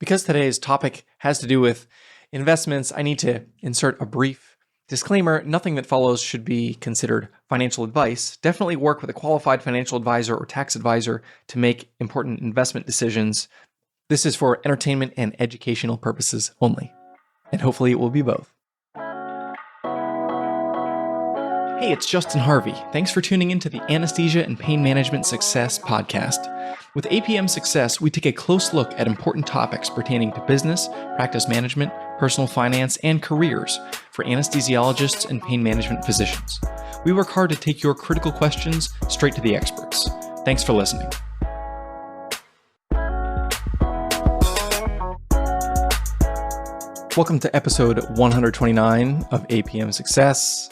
Because today's topic has to do with investments, I need to insert a brief disclaimer. Nothing that follows should be considered financial advice. Definitely work with a qualified financial advisor or tax advisor to make important investment decisions. This is for entertainment and educational purposes only, and hopefully it will be both. Hey, it's Justin Harvey. Thanks for tuning into the Anesthesia and Pain Management Success podcast. With APM Success, we take a close look at important topics pertaining to business, practice management, personal finance, and careers for anesthesiologists and pain management physicians. We work hard to take your critical questions straight to the experts. Thanks for listening. Welcome to episode 129 of APM Success.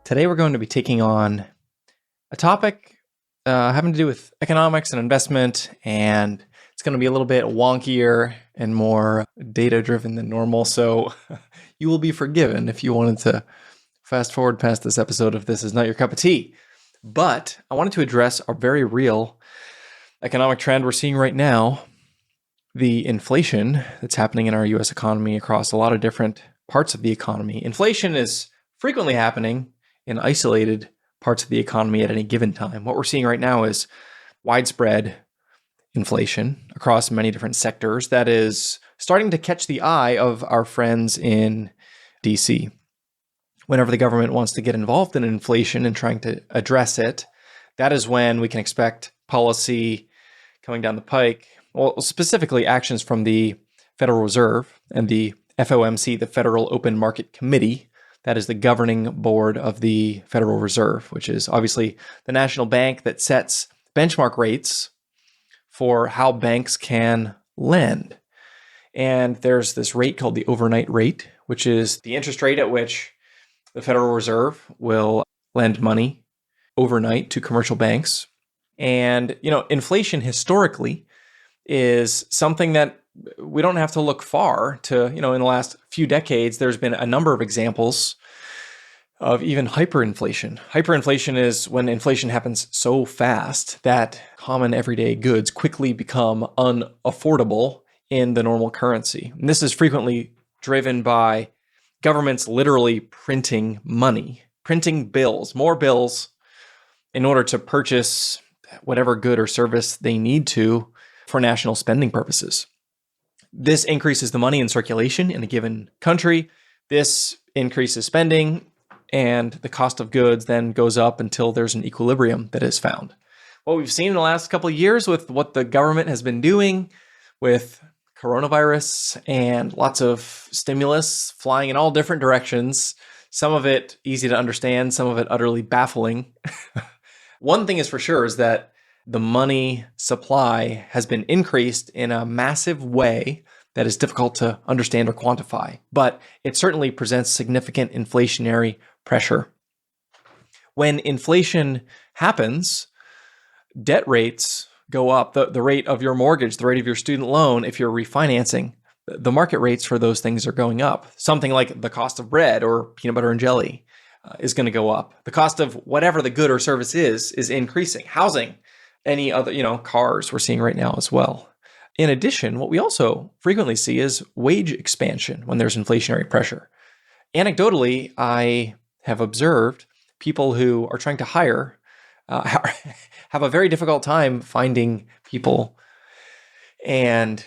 Today we're going to be taking on a topic having to do with economics and investment, and it's going to be a little bit wonkier and more data-driven than normal, so you will be forgiven if you wanted to fast forward past this episode if this is not your cup of tea. But I wanted to address a very real economic trend we're seeing right now, the inflation that's happening in our U.S. economy across a lot of different parts of the economy. Inflation is frequently happening in isolated parts of the economy at any given time. What we're seeing right now is widespread inflation across many different sectors that is starting to catch the eye of our friends in DC. Whenever the government wants to get involved in inflation and trying to address it, that is when we can expect policy coming down the pike. Well, specifically actions from the Federal Reserve and the FOMC, the Federal Open Market Committee. That is the governing board of the Federal Reserve, which is obviously the national bank that sets benchmark rates for how banks can lend. And there's this rate called the overnight rate, which is the interest rate at which the Federal Reserve will lend money overnight to commercial banks. And, inflation historically is something that we don't have to look far to, in the last few decades, there's been a number of examples of even hyperinflation. Hyperinflation is when inflation happens so fast that common everyday goods quickly become unaffordable in the normal currency. And this is frequently driven by governments literally printing money, printing bills, more bills in order to purchase whatever good or service they need to for national spending purposes. This increases the money in circulation in a given country. This increases spending, and the cost of goods then goes up until there's an equilibrium that is found. What we've seen in the last couple of years with what the government has been doing with coronavirus and lots of stimulus flying in all different directions, some of it easy to understand, some of it utterly baffling. One thing is for sure is that the money supply has been increased in a massive way that is difficult to understand or quantify, but it certainly presents significant inflationary pressure. When inflation happens, debt rates go up. The rate of your mortgage, the rate of your student loan, if you're refinancing, the market rates for those things are going up. Something like the cost of bread or peanut butter and jelly is going to go up. The cost of whatever the good or service is increasing. Housing, any other, cars we're seeing right now as well. In addition, what we also frequently see is wage expansion when there's inflationary pressure. Anecdotally, I have observed people who are trying to hire have a very difficult time finding people. And,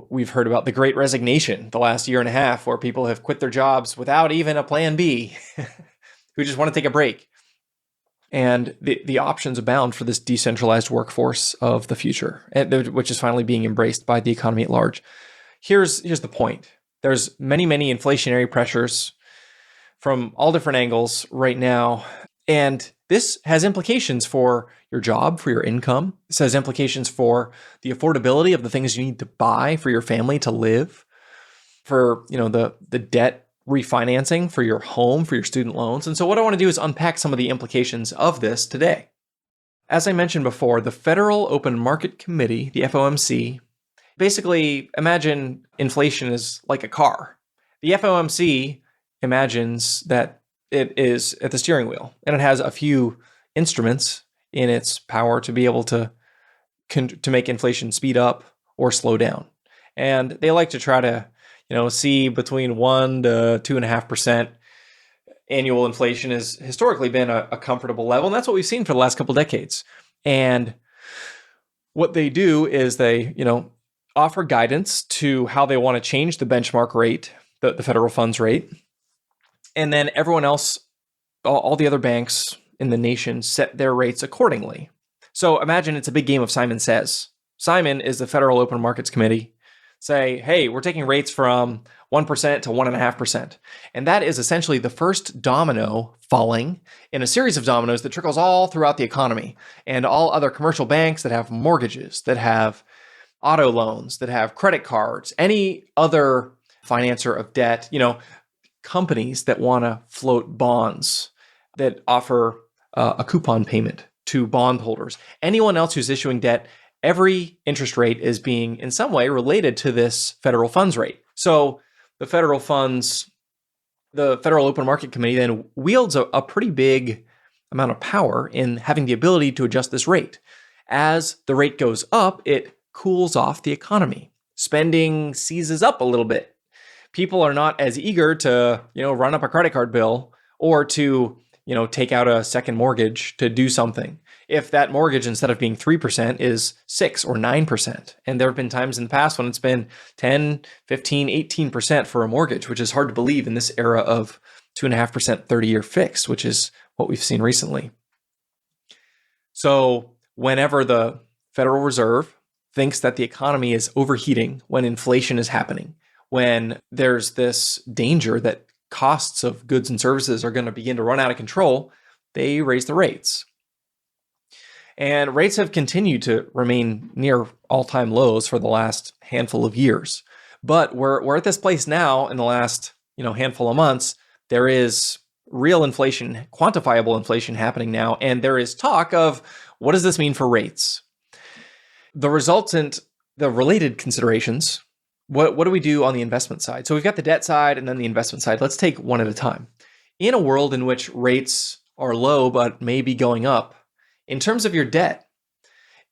we've heard about the Great Resignation the last year and a half, where people have quit their jobs without even a plan B, who just want to take a break. And the options abound for this decentralized workforce of the future, which is finally being embraced by the economy at large. Here's the point. There's many inflationary pressures from all different angles right now. And this has implications for your job, for your income. This has implications for the affordability of the things you need to buy for your family to live, for the debt refinancing for your home, for your student loans. And so what I want to do is unpack some of the implications of this today. As I mentioned before, the Federal Open Market Committee, the FOMC, basically imagine inflation is like a car. The FOMC imagines that it is at the steering wheel, and it has a few instruments in its power to be able to make inflation speed up or slow down. And they like to try to, see between 1 to 2.5% annual inflation has historically been a comfortable level. And that's what we've seen for the last couple of decades. And what they do is they, offer guidance to how they want to change the benchmark rate, the federal funds rate. And then everyone else, all the other banks in the nation set their rates accordingly. So imagine it's a big game of Simon Says. Simon is the Federal Open Markets Committee. Say, hey, we're taking rates from 1% to 1.5%. And that is essentially the first domino falling in a series of dominoes that trickles all throughout the economy. And all other commercial banks that have mortgages, that have auto loans, that have credit cards, any other financer of debt, companies that want to float bonds that offer a coupon payment to bondholders. Anyone else who's issuing debt, every interest rate is being in some way related to this federal funds rate. So the Federal Open Market Committee then wields a pretty big amount of power in having the ability to adjust this rate. As the rate goes up, it cools off the economy. Spending seizes up a little bit. People are not as eager to, run up a credit card bill or to, take out a second mortgage to do something. If that mortgage, instead of being 3%, is 6 or 9%. And there have been times in the past when it's been 10, 15, 18% for a mortgage, which is hard to believe in this era of 2.5% 30-year fixed, which is what we've seen recently. So whenever the Federal Reserve thinks that the economy is overheating, when inflation is happening, when there's this danger that costs of goods and services are going to begin to run out of control, they raise the rates. And rates have continued to remain near all-time lows for the last handful of years. But we're at this place now in the last, handful of months. There is real inflation, quantifiable inflation happening now, and there is talk of what does this mean for rates? The related considerations, what do we do on the investment side? So we've got the debt side and then the investment side. Let's take one at a time. In a world in which rates are low but may be going up, in terms of your debt,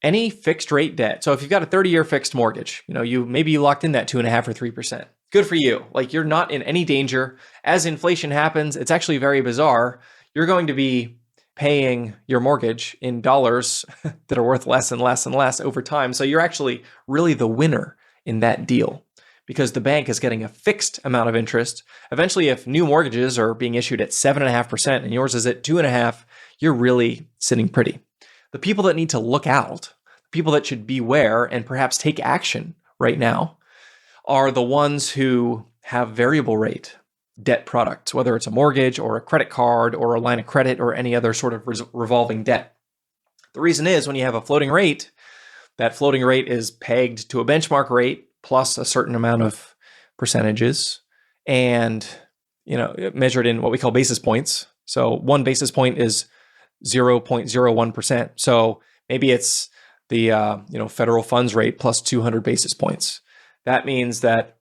any fixed rate debt. So if you've got a 30-year fixed mortgage, maybe you locked in that 2.5 or 3%. Good for you. Like, you're not in any danger. As inflation happens, it's actually very bizarre. You're going to be paying your mortgage in dollars that are worth less and less and less over time. So you're actually really the winner in that deal because the bank is getting a fixed amount of interest. Eventually, if new mortgages are being issued at 7.5% and yours is at 2.5%, you're really sitting pretty. The people that need to look out, the people that should beware and perhaps take action right now are the ones who have variable rate debt products, whether it's a mortgage or a credit card or a line of credit or any other sort of revolving debt. The reason is when you have a floating rate, that floating rate is pegged to a benchmark rate plus a certain amount of percentages and, measured in what we call basis points. So 1 basis point is 0.01%. So maybe it's the federal funds rate plus 200 basis points. That means that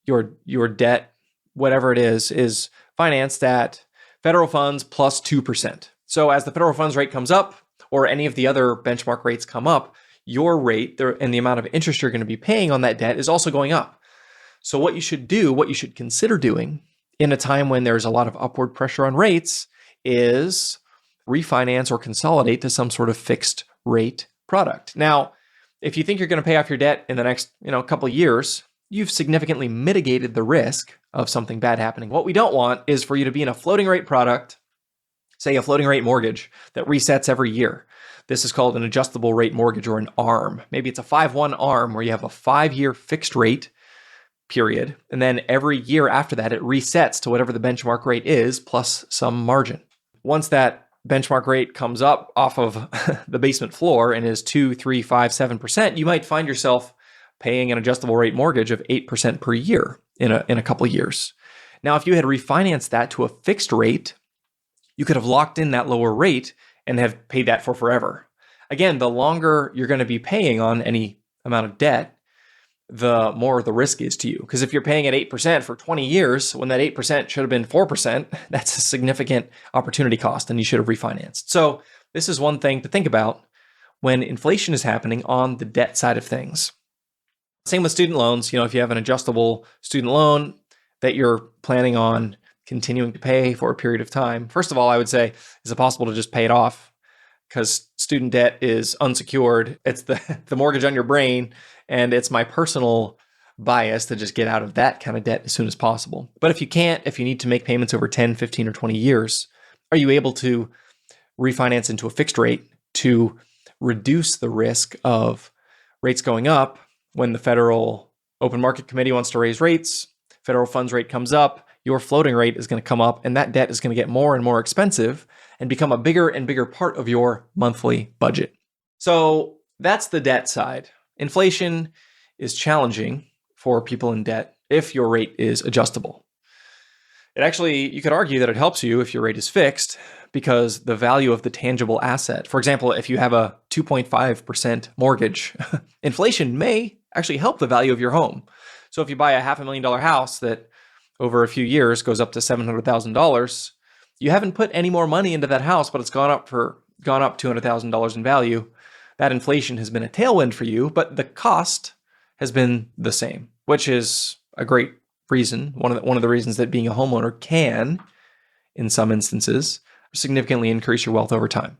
your debt, whatever it is financed at federal funds plus 2%. So as the federal funds rate comes up, or any of the other benchmark rates come up, your rate and the amount of interest you're going to be paying on that debt is also going up. So what you should consider doing in a time when there's a lot of upward pressure on rates is refinance or consolidate to some sort of fixed rate product. Now, if you think you're going to pay off your debt in the next, couple of years, you've significantly mitigated the risk of something bad happening. What we don't want is for you to be in a floating rate product, say a floating rate mortgage that resets every year. This is called an adjustable rate mortgage or an ARM. Maybe it's a 5-1 ARM where you have a 5-year fixed rate period. And then every year after that, it resets to whatever the benchmark rate is plus some margin. Once that benchmark rate comes up off of the basement floor and is 2, 3, 5, 7%, you might find yourself paying an adjustable rate mortgage of 8% per year in a couple of years. Now, if you had refinanced that to a fixed rate, you could have locked in that lower rate and have paid that for forever. Again, the longer you're going to be paying on any amount of debt, the more the risk is to you. Because if you're paying at 8% for 20 years, when that 8% should have been 4%, that's a significant opportunity cost and you should have refinanced. So this is one thing to think about when inflation is happening on the debt side of things. Same with student loans. If you have an adjustable student loan that you're planning on continuing to pay for a period of time, first of all, I would say, is it possible to just pay it off? Because student debt is unsecured. It's the mortgage on your brain, and it's my personal bias to just get out of that kind of debt as soon as possible. But if you can't, if you need to make payments over 10, 15, or 20 years, are you able to refinance into a fixed rate to reduce the risk of rates going up when the Federal Open Market Committee wants to raise rates, federal funds rate comes up, your floating rate is going to come up, and that debt is going to get more and more expensive and become a bigger and bigger part of your monthly budget. So that's the debt side. Inflation is challenging for people in debt if your rate is adjustable. You could argue that it helps you if your rate is fixed because the value of the tangible asset, for example, if you have a 2.5% mortgage, inflation may actually help the value of your home. So if you buy a $500,000 house that over a few years goes up to $700,000, you haven't put any more money into that house, but it's gone up $200,000 in value. That inflation has been a tailwind for you, but the cost has been the same, which is a great reason. One of the reasons that being a homeowner can, in some instances, significantly increase your wealth over time.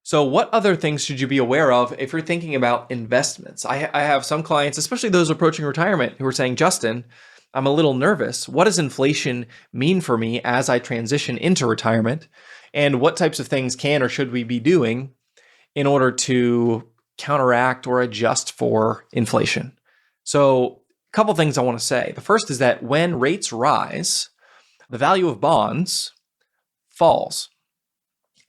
So what other things should you be aware of if you're thinking about investments? I have some clients, especially those approaching retirement, who are saying, Justin, I'm a little nervous. What does inflation mean for me as I transition into retirement? And what types of things can or should we be doing in order to counteract or adjust for inflation? So a couple things I want to say. The first is that when rates rise, the value of bonds falls.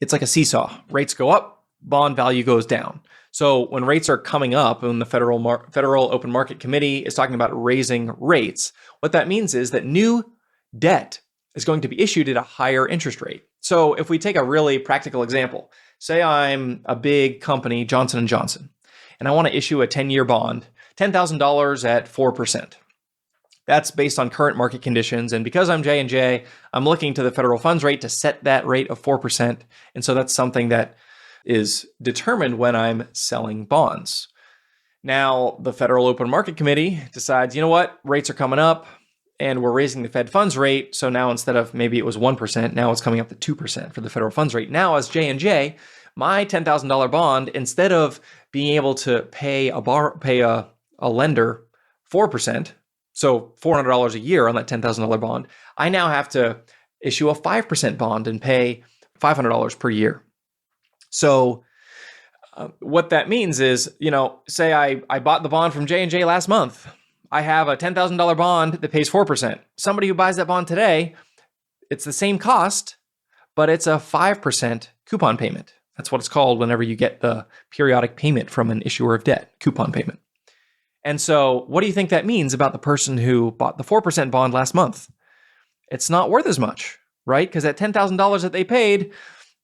It's like a seesaw. Rates go up, bond value goes down. So when rates are coming up, when the Federal Open Market Committee is talking about raising rates, what that means is that new debt is going to be issued at a higher interest rate. So if we take a really practical example, say I'm a big company, Johnson & Johnson, and I want to issue a 10-year bond, $10,000 at 4%. That's based on current market conditions. And because I'm J&J, I'm looking to the federal funds rate to set that rate of 4%. And so that's something that is determined when I'm selling bonds. Now, the Federal Open Market Committee decides, you know what, rates are coming up and we're raising the Fed funds rate. So now instead of maybe it was 1%, now it's coming up to 2% for the federal funds rate. Now as J&J, my $10,000 bond, instead of being able to pay a lender 4%, so $400 a year on that $10,000 bond, I now have to issue a 5% bond and pay $500 per year. So what that means is, say I bought the bond from J&J last month. I have a $10,000 bond that pays 4%. Somebody who buys that bond today, it's the same cost, but it's a 5% coupon payment. That's what it's called whenever you get the periodic payment from an issuer of debt, coupon payment. And so what do you think that means about the person who bought the 4% bond last month? It's not worth as much, right? Because that $10,000 that they paid,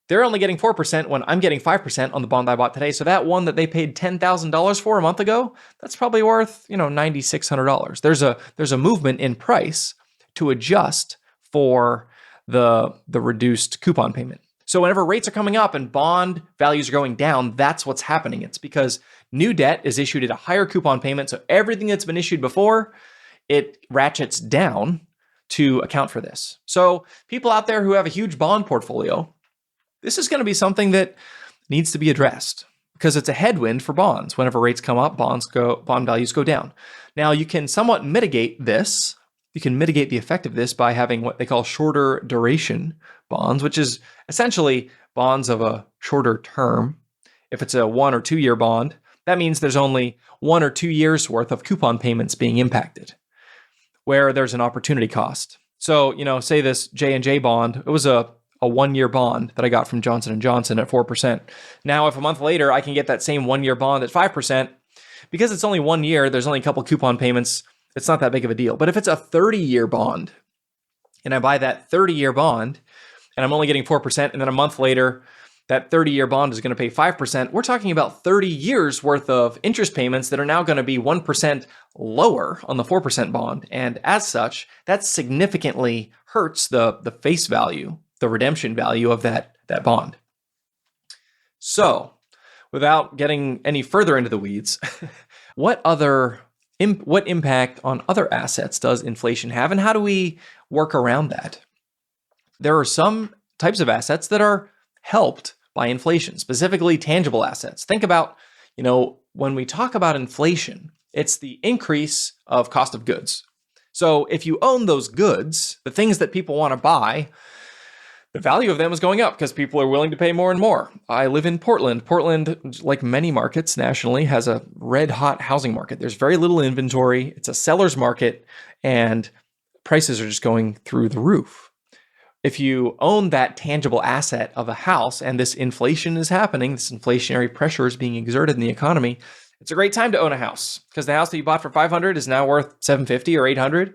they're only getting 4% when I'm getting 5% on the bond I bought today. So that one that they paid $10,000 for a month ago, that's probably worth, $9,600. There's a movement in price to adjust for the reduced coupon payment. So whenever rates are coming up and bond values are going down, that's what's happening. It's because new debt is issued at a higher coupon payment. So everything that's been issued before, it ratchets down to account for this. So people out there who have a huge bond portfolio, this is going to be something that needs to be addressed because it's a headwind for bonds. Whenever rates come up, bond values go down. Now you can somewhat mitigate this. You can mitigate the effect of this by having what they call shorter duration bonds, which is essentially bonds of a shorter term. If it's a 1 or 2 year bond, that means there's only 1 or 2 years worth of coupon payments being impacted, where there's an opportunity cost. So, say this J&J bond, it was a 1-year bond that I got from Johnson & Johnson at 4%. Now, if a month later I can get that same 1-year bond at 5%, because it's only 1 year, there's only a couple coupon payments, it's not that big of a deal. But if it's a 30-year bond and I buy that 30-year bond and I'm only getting 4%, and then a month later, that 30-year bond is going to pay 5%, we're talking about 30 years worth of interest payments that are now going to be 1% lower on the 4% bond. And as such, that significantly hurts the face value, the redemption value of that bond. So without getting any further into the weeds, what other what impact on other assets does inflation have, and how do we work around that? There are some types of assets that are helped by inflation, specifically tangible assets. Think about, when we talk about inflation, it's the increase of cost of goods. So if you own those goods, the things that people want to buy, the value of them is going up because people are willing to pay more and more. I live in Portland. Portland, like many markets nationally, has a red hot housing market. There's very little inventory. It's a seller's market, and prices are just going through the roof. If you own that tangible asset of a house and this inflation is happening, this inflationary pressure is being exerted in the economy, it's a great time to own a house because the house that you bought for $500 is now worth $750 or $800.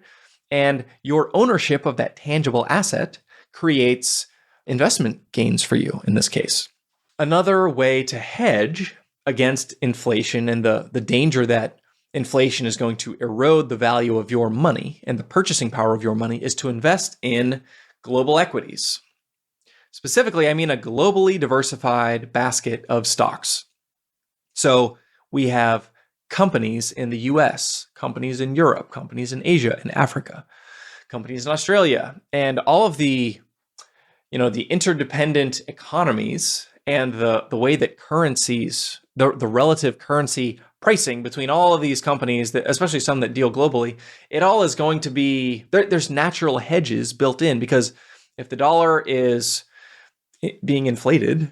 And your ownership of that tangible asset creates investment gains for you in this case. Another way to hedge against inflation and the danger that inflation is going to erode the value of your money and the purchasing power of your money is to invest in global equities. Specifically, I mean a globally diversified basket of stocks. So we have companies in the US, companies in Europe, companies in Asia and Africa, companies in Australia, and all of the interdependent economies and the way that currencies, the relative currency pricing between all of these companies, that, especially some that deal globally, it all is going to be, there's natural hedges built in, because if the dollar is being inflated,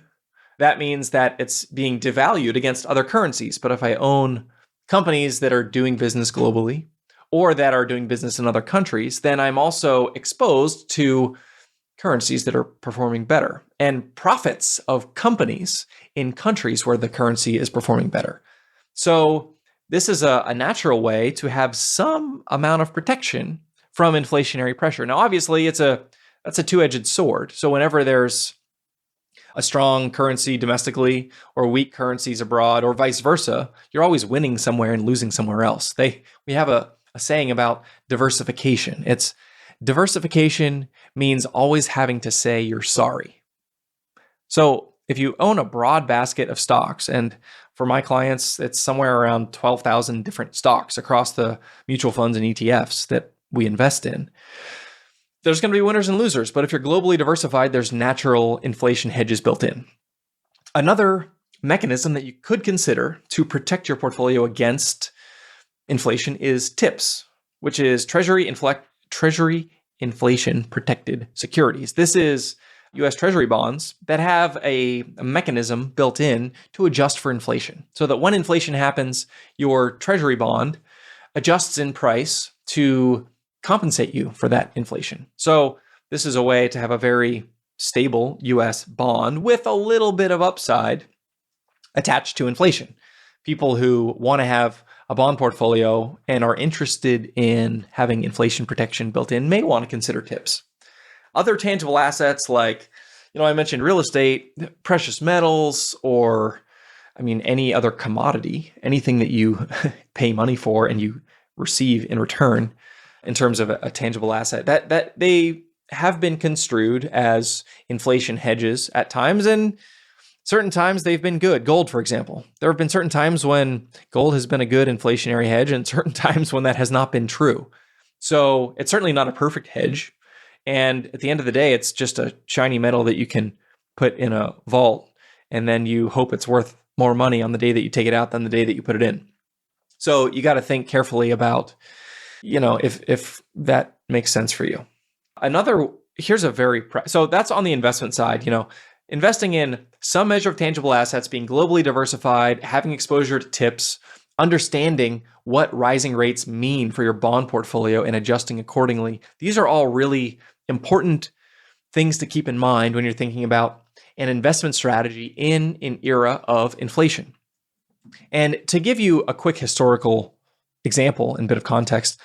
that means that it's being devalued against other currencies. But if I own companies that are doing business globally or that are doing business in other countries, then I'm also exposed to currencies that are performing better and profits of companies in countries where the currency is performing better. So this is a natural way to have some amount of protection from inflationary pressure. Now, obviously, that's a two-edged sword. So whenever there's a strong currency domestically or weak currencies abroad or vice versa, you're always winning somewhere and losing somewhere else. We have a saying about diversification. Diversification means always having to say you're sorry. So if you own a broad basket of stocks, and for my clients, it's somewhere around 12,000 different stocks across the mutual funds and ETFs that we invest in, there's going to be winners and losers. But if you're globally diversified, there's natural inflation hedges built in. Another mechanism that you could consider to protect your portfolio against inflation is TIPS, which is Treasury inflation protected securities. This is US Treasury bonds that have a mechanism built in to adjust for inflation, so that when inflation happens, your Treasury bond adjusts in price to compensate you for that inflation. So this is a way to have a very stable US bond with a little bit of upside attached to inflation. People who want to have a bond portfolio and are interested in having inflation protection built in may want to consider TIPS. Other tangible assets like, I mentioned real estate, precious metals, or any other commodity, anything that you pay money for and you receive in return in terms of a tangible asset, that they have been construed as inflation hedges at times, and certain times they've been good. Gold, for example. There have been certain times when gold has been a good inflationary hedge and certain times when that has not been true. So it's certainly not a perfect hedge. And at the end of the day, it's just a shiny metal that you can put in a vault, and then you hope it's worth more money on the day that you take it out than the day that you put it in. So you got to think carefully about, if that makes sense for you. So that's on the investment side, investing in some measure of tangible assets, being globally diversified, having exposure to TIPS, understanding what rising rates mean for your bond portfolio and adjusting accordingly. These are all really important things to keep in mind when you're thinking about an investment strategy in an era of inflation. And to give you a quick historical example and bit of context,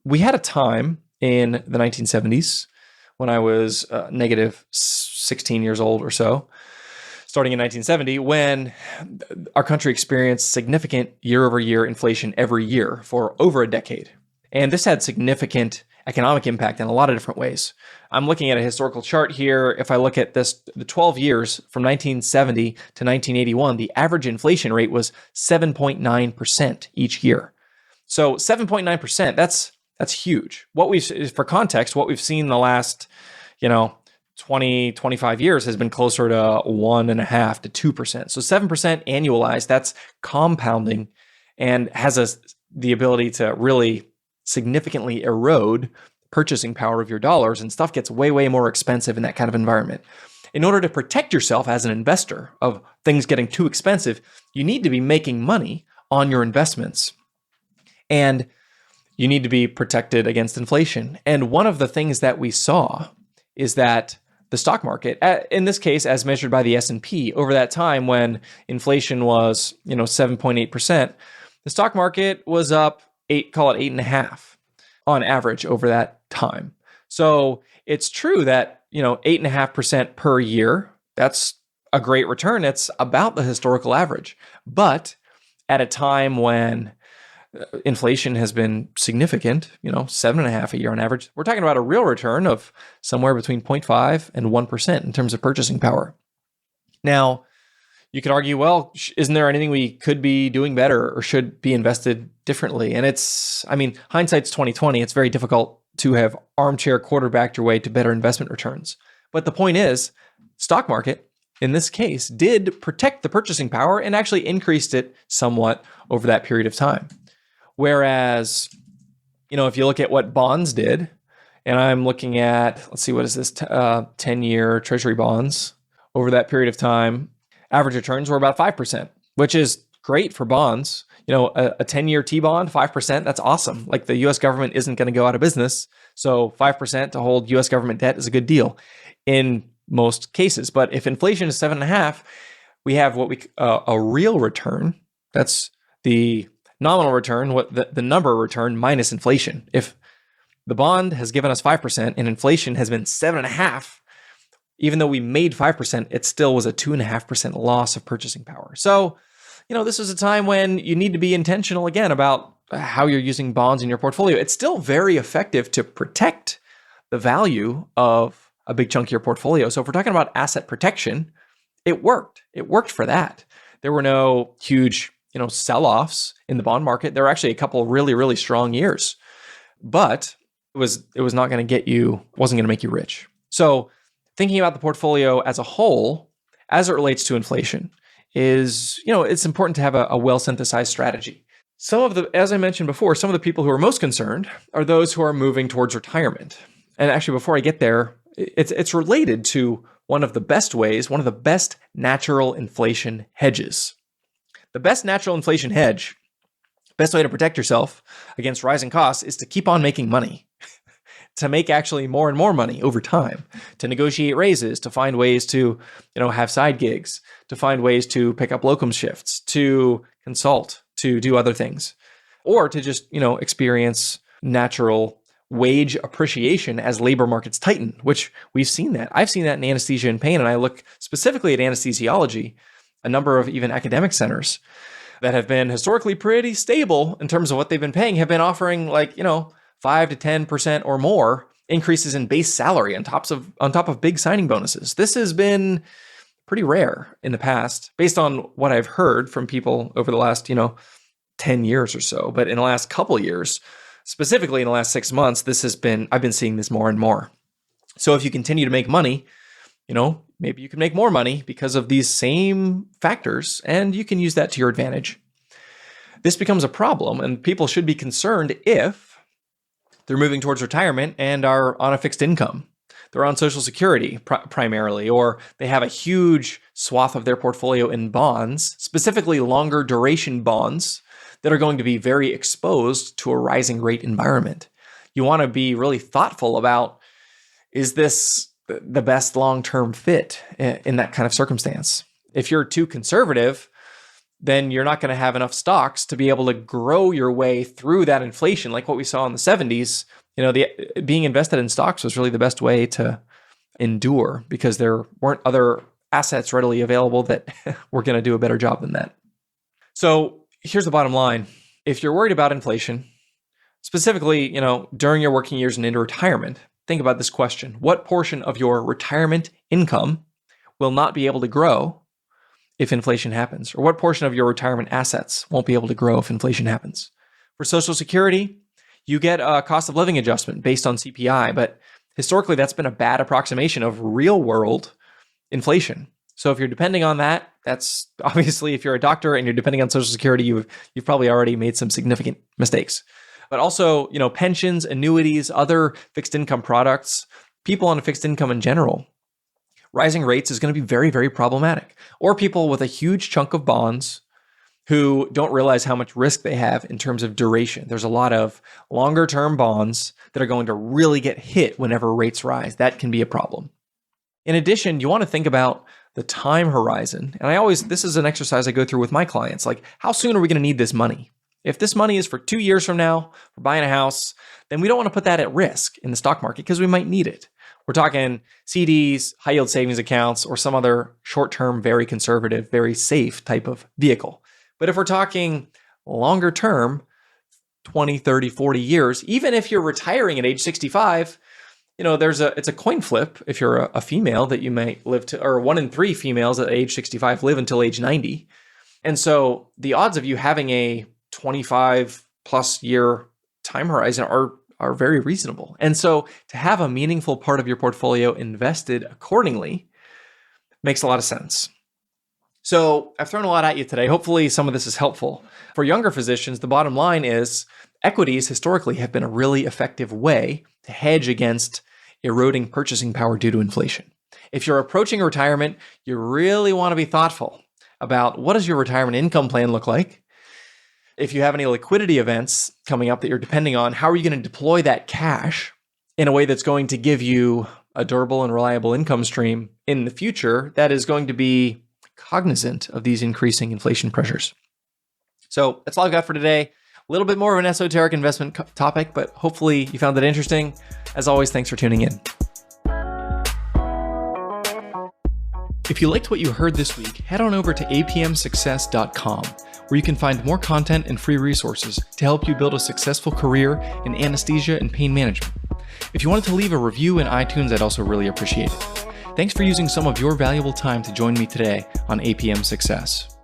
we had a time in the 1970s when I was negative 16 years old or so, starting in 1970, when our country experienced significant year-over-year inflation every year for over a decade. And this had significant economic impact in a lot of different ways. I'm looking at a historical chart here. If I look at the 12 years from 1970 to 1981, the average inflation rate was 7.9% each year. So 7.9%, that's huge. For context, what we've seen in the last, 20, 25 years has been closer to 1.5% to 2%. So 7% annualized, that's compounding and has the ability to really significantly erode purchasing power of your dollars, and stuff gets way, way more expensive in that kind of environment. In order to protect yourself as an investor of things getting too expensive, you need to be making money on your investments. And you need to be protected against inflation. And one of the things that we saw is that the stock market, in this case, as measured by the S&P, over that time when inflation was, 7.8%, the stock market was up 8.5 on average over that time. So it's true that, 8.5% per year, that's a great return. It's about the historical average. But at a time when inflation has been significant, 7.5 a year on average, we're talking about a real return of somewhere between 0.5 and 1% in terms of purchasing power. Now, you could argue, well, isn't there anything we could be doing better or should be invested differently? And hindsight's 2020. It's very difficult to have armchair quarterbacked your way to better investment returns. But the point is, stock market, in this case, did protect the purchasing power and actually increased it somewhat over that period of time. Whereas, if you look at what bonds did, and I'm looking at, let's see, what is this, 10-year treasury bonds over that period of time, average returns were about 5%, which is great for bonds. A 10-year T-bond, 5%, that's awesome. Like, the US government isn't going to go out of business. So 5% to hold US government debt is a good deal in most cases. But if inflation is 7.5, we have a real return. That's the nominal return, what the number return minus inflation. If the bond has given us 5% and inflation has been 7.5, even though we made 5%, it still was a 2.5% loss of purchasing power. So, this is a time when you need to be intentional again about how you're using bonds in your portfolio. It's still very effective to protect the value of a big chunk of your portfolio. So if we're talking about asset protection, it worked. It worked for that. There were no huge, sell-offs in the bond market. There were actually a couple of really, really strong years, but it was not going to wasn't going to make you rich. So thinking about the portfolio as a whole, as it relates to inflation, is, it's important to have a well-synthesized strategy. As I mentioned before, some of the people who are most concerned are those who are moving towards retirement. And actually, before I get there, it's related to one of the best natural inflation hedges. The best natural inflation hedge, best way to protect yourself against rising costs, is to keep on making money. To make actually more and more money over time, to negotiate raises, to find ways to, have side gigs, to find ways to pick up locum shifts, to consult, to do other things, or to just, experience natural wage appreciation as labor markets tighten, which we've seen that. I've seen that in anesthesia and pain, and I look specifically at anesthesiology, a number of even academic centers that have been historically pretty stable in terms of what they've been paying have been offering 5 to 10% or more increases in base salary on top of big signing bonuses. This has been pretty rare in the past, based on what I've heard from people over the last, 10 years or so. But in the last couple of years, specifically in the last 6 months, I've been seeing this more and more. So if you continue to make money, maybe you can make more money because of these same factors, and you can use that to your advantage. This becomes a problem, and people should be concerned if they're moving towards retirement and are on a fixed income. They're on Social Security primarily, or they have a huge swath of their portfolio in bonds, specifically longer duration bonds that are going to be very exposed to a rising rate environment. You want to be really thoughtful about, is this the best long-term fit in that kind of circumstance? If you're too conservative, then you're not going to have enough stocks to be able to grow your way through that inflation. Like what we saw in the 70s, being invested in stocks was really the best way to endure because there weren't other assets readily available that were going to do a better job than that. So here's the bottom line. If you're worried about inflation, specifically, during your working years and into retirement, think about this question. What portion of your retirement income will not be able to grow if inflation happens? Or what portion of your retirement assets won't be able to grow if inflation happens? For Social Security, you get a cost of living adjustment based on CPI, but historically that's been a bad approximation of real world inflation. So if you're depending on that, that's obviously, if you're a doctor and you're depending on Social Security, you've probably already made some significant mistakes. But also, pensions, annuities, other fixed income products, people on a fixed income in general, rising rates is going to be very, very problematic. Or people with a huge chunk of bonds who don't realize how much risk they have in terms of duration. There's a lot of longer term bonds that are going to really get hit whenever rates rise. That can be a problem. In addition, you want to think about the time horizon. And this is an exercise I go through with my clients. Like, how soon are we going to need this money? If this money is for 2 years from now, for buying a house, then we don't want to put that at risk in the stock market because we might need it. We're talking CDs, high yield savings accounts, or some other short-term, very conservative, very safe type of vehicle. But if we're talking longer term, 20, 30, 40 years, even if you're retiring at age 65, it's a coin flip if you're a female that you might live to, or 1 in 3 females at age 65 live until age 90. And so the odds of you having a 25 plus year time horizon are very reasonable. And so to have a meaningful part of your portfolio invested accordingly makes a lot of sense. So I've thrown a lot at you today. Hopefully some of this is helpful. For younger physicians, the bottom line is equities historically have been a really effective way to hedge against eroding purchasing power due to inflation. If you're approaching retirement, you really want to be thoughtful about what does your retirement income plan look like? If you have any liquidity events coming up that you're depending on, how are you going to deploy that cash in a way that's going to give you a durable and reliable income stream in the future that is going to be cognizant of these increasing inflation pressures? So that's all I've got for today. A little bit more of an esoteric investment topic, but hopefully you found that interesting. As always, thanks for tuning in. If you liked what you heard this week, head on over to apmsuccess.com, where you can find more content and free resources to help you build a successful career in anesthesia and pain management. If you wanted to leave a review in iTunes, I'd also really appreciate it. Thanks for using some of your valuable time to join me today on APM Success.